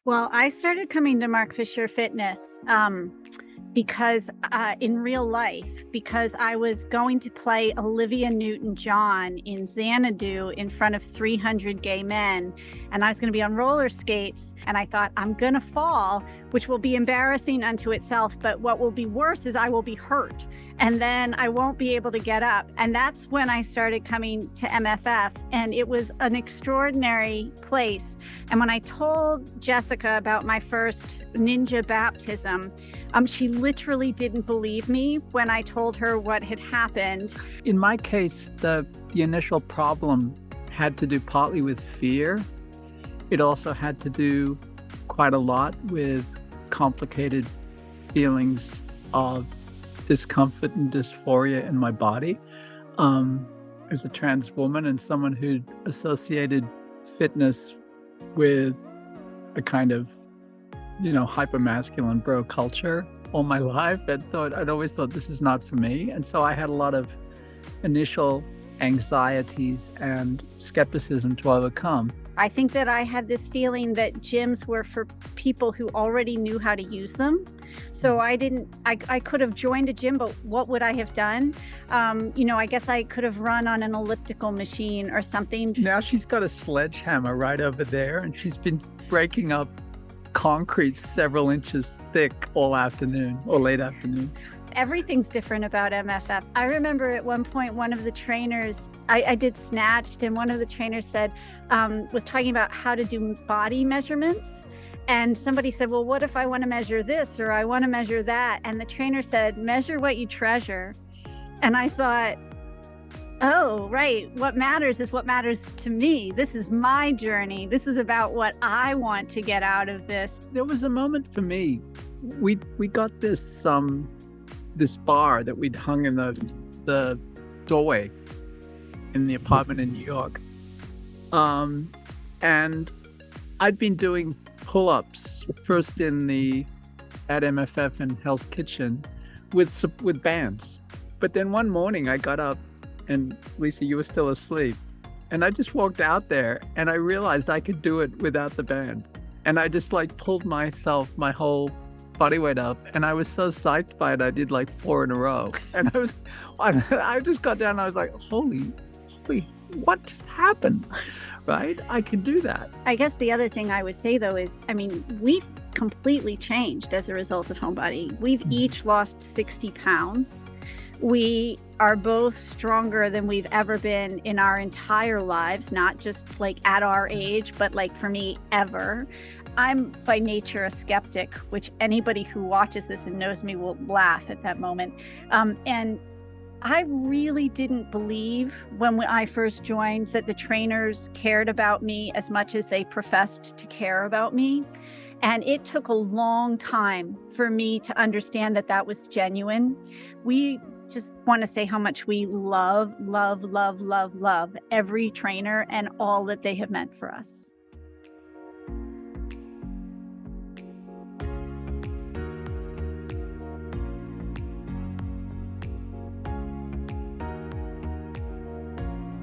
Well, I started coming to Mark Fisher Fitness because in real life, because I was going to play Olivia Newton-John in Xanadu in front of 300 gay men. And I was going to be on roller skates. And I thought, I'm going to fall, which will be embarrassing unto itself. But what will be worse is I will be hurt. And then I won't be able to get up. And that's when I started coming to MFF. And it was an extraordinary place. And when I told Jessica about my first ninja baptism, she literally didn't believe me when I told her what had happened. In my case, the initial problem had to do partly with fear. It also had to do quite a lot with complicated feelings of discomfort and dysphoria in my body. As a trans woman and someone who'd associated fitness with a kind of, hyper-masculine bro culture all my life, I'd always thought this is not for me. And so I had a lot of initial anxieties and skepticism to overcome. I think that I had this feeling that gyms were for people who already knew how to use them. So I could have joined a gym, but what would I have done? I guess I could have run on an elliptical machine or something. Now she's got a sledgehammer right over there, and she's been breaking up concrete several inches thick all afternoon or late afternoon. Everything's different about MFF. I remember at one point, one of the trainers, I did Snatched, and one of the trainers was talking about how to do body measurements. And somebody said, well, what if I want to measure this or I want to measure that? And the trainer said, measure what you treasure. And I thought, oh, right. What matters is what matters to me. This is my journey. This is about what I want to get out of this. There was a moment for me. We got this bar that we'd hung in the doorway in the apartment in New York. And I'd been doing pull-ups first at MFF and Hell's Kitchen with bands. But then one morning I got up and Lisa, you were still asleep. And I just walked out there and I realized I could do it without the band. And I just pulled my whole body weight up, and I was so psyched by it. I did 4 in a row, and I just got down and I was like, holy, what just happened? Right? I can do that. I guess the other thing I would say though is, we've completely changed as a result of Homebody. We've each lost 60 pounds. We are both stronger than we've ever been in our entire lives, not just at our age, but for me, ever. I'm by nature a skeptic, which anybody who watches this and knows me will laugh at that moment. And I really didn't believe when I first joined that the trainers cared about me as much as they professed to care about me. And it took a long time for me to understand that that was genuine. We just want to say how much we love every trainer and all that they have meant for us.